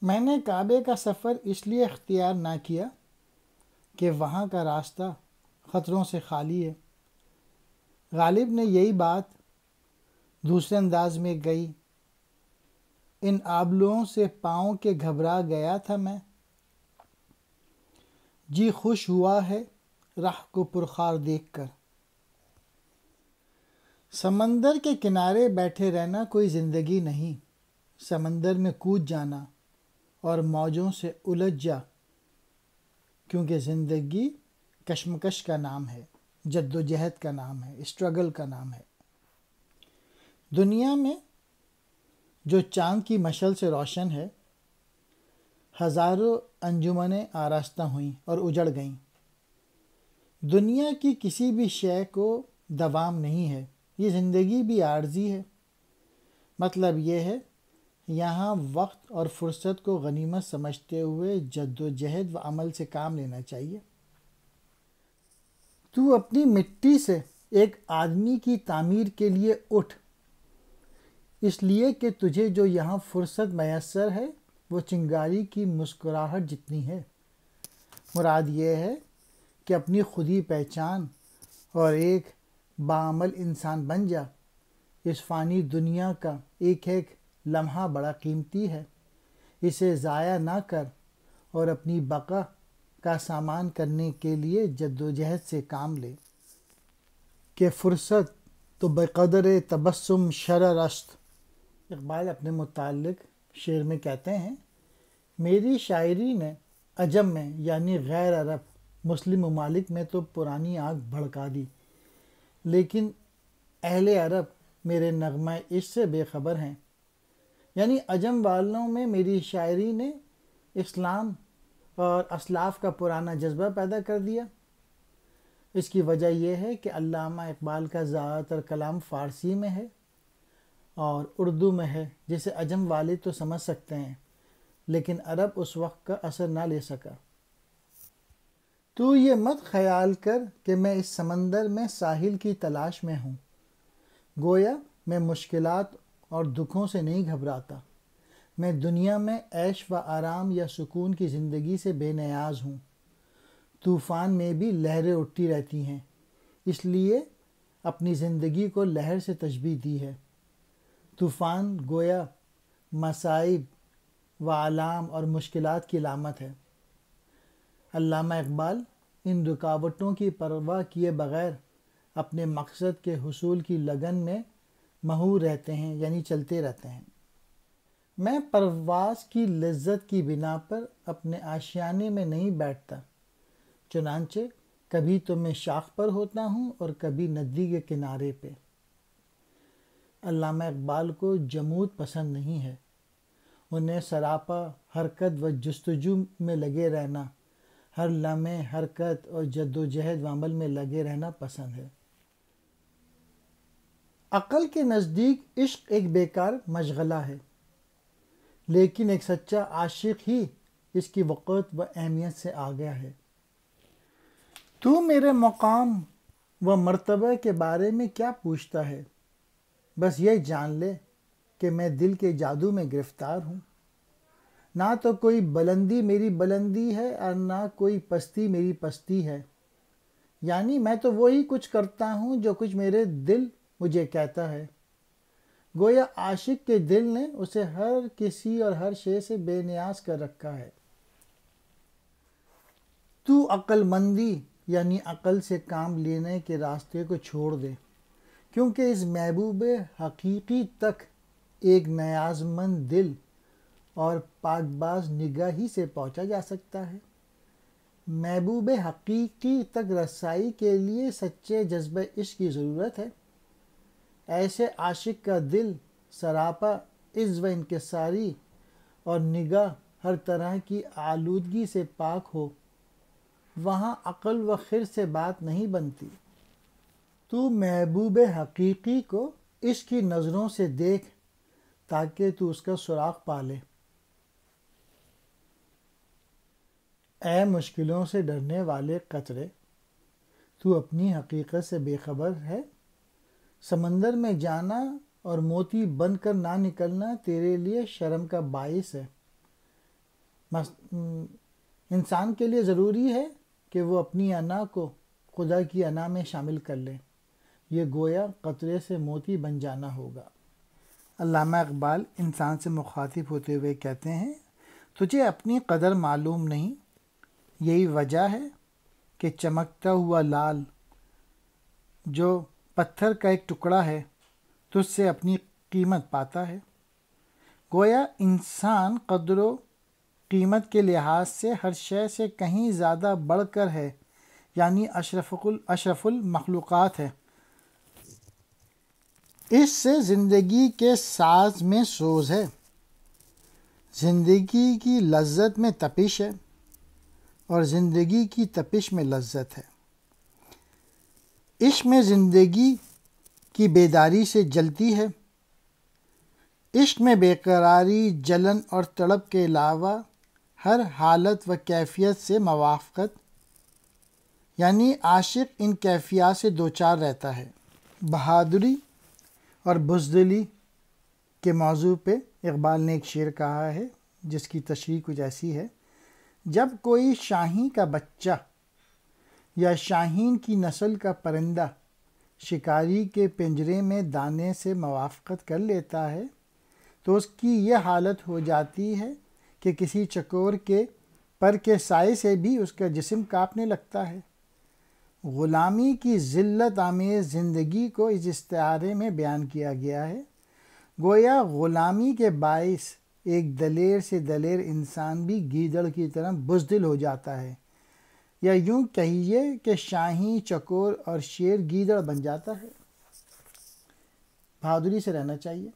میں نے کعبے کا سفر اس لیے اختیار نہ کیا کہ وہاں کا راستہ خطروں سے خالی ہے۔ غالب نے یہی بات دوسرے انداز میں گئی: ان آبلوؤں سے پاؤں کے گھبرا گیا تھا میں، جی خوش ہوا ہے راہ کو پرخار دیکھ کر۔ سمندر کے کنارے بیٹھے رہنا کوئی زندگی نہیں، سمندر میں کود جانا اور موجوں سے الجھ جا، کیونکہ زندگی کشمکش کا نام ہے، جد و جہد کا نام ہے، اسٹرگل کا نام ہے۔ دنیا میں جو چاند کی مشعل سے روشن ہے، ہزاروں انجمنیں آراستہ ہوئیں اور اجڑ گئیں۔ دنیا کی کسی بھی شے کو دوام نہیں ہے، یہ زندگی بھی عارضی ہے۔ مطلب یہ ہے، یہاں وقت اور فرصت کو غنیمت سمجھتے ہوئے جد و جہد و عمل سے کام لینا چاہیے۔ تو اپنی مٹی سے ایک آدمی کی تعمیر کے لیے اٹھ، اس لیے کہ تجھے جو یہاں فرصت میسر ہے وہ چنگاری کی مسکراہٹ جتنی ہے۔ مراد یہ ہے کہ اپنی خودی پہچان اور ایک باعمل انسان بن جا۔ اس فانی دنیا کا ایک ایک لمحہ بڑا قیمتی ہے، اسے ضائع نہ کر اور اپنی بقا کا سامان کرنے کے لیے جد و جہد سے کام لے، کہ فرصت تو بقدر تبسم شرر است۔ اقبال اپنے متعلق شعر میں کہتے ہیں: میری شاعری نے عجم میں یعنی غیر عرب مسلم ممالک میں تو پرانی آگ بھڑکا دی، لیکن اہل عرب میرے نغمہ عشق سے بے خبر ہیں۔ یعنی عجم والوں میں میری شاعری نے اسلام اور اسلاف کا پرانا جذبہ پیدا کر دیا۔ اس کی وجہ یہ ہے کہ علامہ اقبال کا زیادہ تر کلام فارسی میں ہے اور اردو میں ہے، جسے عجم والے تو سمجھ سکتے ہیں لیکن عرب اس وقت کا اثر نہ لے سکا۔ تو یہ مت خیال کر کہ میں اس سمندر میں ساحل کی تلاش میں ہوں، گویا میں مشکلات اور دکھوں سے نہیں گھبراتا، میں دنیا میں عیش و آرام یا سکون کی زندگی سے بے نیاز ہوں۔ طوفان میں بھی لہریں اٹھتی رہتی ہیں، اس لیے اپنی زندگی کو لہر سے تشبیہ دی ہے۔ طوفان گویا مصائب و آلام اور مشکلات کی علامت ہے۔ علامہ اقبال ان رکاوٹوں کی پرواہ کیے بغیر اپنے مقصد کے حصول کی لگن میں مہور رہتے ہیں، یعنی چلتے رہتے ہیں۔ میں پرواز کی لذت کی بنا پر اپنے آشیانے میں نہیں بیٹھتا، چنانچہ کبھی تو میں شاخ پر ہوتا ہوں اور کبھی ندی کے کنارے پہ۔ علامہ اقبال کو جمود پسند نہیں ہے، انہیں سراپا حرکت و جستجو میں لگے رہنا، ہر لمحے حرکت اور جد و جہد و عمل میں لگے رہنا پسند ہے۔ عقل کے نزدیک عشق ایک بیکار مشغلہ ہے، لیکن ایک سچا عاشق ہی اس کی وقت و اہمیت سے آگاہ ہے۔ تو میرے مقام و مرتبہ کے بارے میں کیا پوچھتا ہے؟ بس یہ جان لے کہ میں دل کے جادو میں گرفتار ہوں۔ نہ تو کوئی بلندی میری بلندی ہے اور نہ کوئی پستی میری پستی ہے، یعنی میں تو وہی کچھ کرتا ہوں جو کچھ میرے دل مجھے کہتا ہے۔ گویا عاشق کے دل نے اسے ہر کسی اور ہر شے سے بے نیاز کر رکھا ہے۔ تو عقل مندی یعنی عقل سے کام لینے کے راستے کو چھوڑ دے، کیونکہ اس محبوب حقیقی تک ایک نیاز مند دل اور پاک باز نگاہ ہی سے پہنچا جا سکتا ہے۔ محبوب حقیقی تک رسائی کے لیے سچے جذبہ عشق کی ضرورت ہے۔ ایسے عاشق کا دل سراپا عز و انکساری اور نگاہ ہر طرح کی آلودگی سے پاک ہو، وہاں عقل و خرد سے بات نہیں بنتی۔ تو محبوب حقیقی کو عشق کی نظروں سے دیکھ تاکہ تو اس کا سراغ پا لے۔ اے مشکلوں سے ڈرنے والے قطرے، تو اپنی حقیقت سے بے خبر ہے؟ سمندر میں جانا اور موتی بن کر نہ نکلنا تیرے لیے شرم کا باعث ہے۔ انسان کے لیے ضروری ہے کہ وہ اپنی انا کو خدا کی انا میں شامل کر لیں۔ یہ گویا قطرے سے موتی بن جانا ہوگا۔ علامہ اقبال انسان سے مخاطب ہوتے ہوئے کہتے ہیں، تجھے اپنی قدر معلوم نہیں، یہی وجہ ہے کہ چمکتا ہوا لال جو پتھر کا ایک ٹکڑا ہے تجھ سے اپنی قیمت پاتا ہے۔ گویا انسان قدر و قیمت کے لحاظ سے ہر شے سے کہیں زیادہ بڑھ کر ہے، یعنی اشرف المخلوقات ہے۔ اس سے زندگی کے ساز میں سوز ہے، زندگی کی لذت میں تپش ہے، اور زندگی کی تپش میں لذت ہے۔ عشق میں زندگی کی بیداری سے جلتی ہے۔ عشق میں بے قراری، جلن اور تڑپ کے علاوہ ہر حالت و کیفیت سے موافقت، یعنی عاشق ان کیفیات سے دوچار رہتا ہے۔ بہادری اور بزدلی کے موضوع پہ اقبال نے ایک شعر کہا ہے جس کی تشریح کچھ ایسی ہے، جب کوئی شاہین کا بچہ یا شاہین کی نسل کا پرندہ شکاری کے پنجرے میں دانے سے موافقت کر لیتا ہے تو اس کی یہ حالت ہو جاتی ہے کہ کسی چکور کے پر کے سائے سے بھی اس کا جسم کانپنے لگتا ہے۔ غلامی کی ذلت آمیز زندگی کو اس استعارے میں بیان کیا گیا ہے۔ گویا غلامی کے باعث ایک دلیر سے دلیر انسان بھی گیدڑ کی طرح بزدل ہو جاتا ہے، یا یوں کہیے کہ شاہین چکور اور شیر گیدڑ بن جاتا ہے۔ بہادری سے رہنا چاہیے۔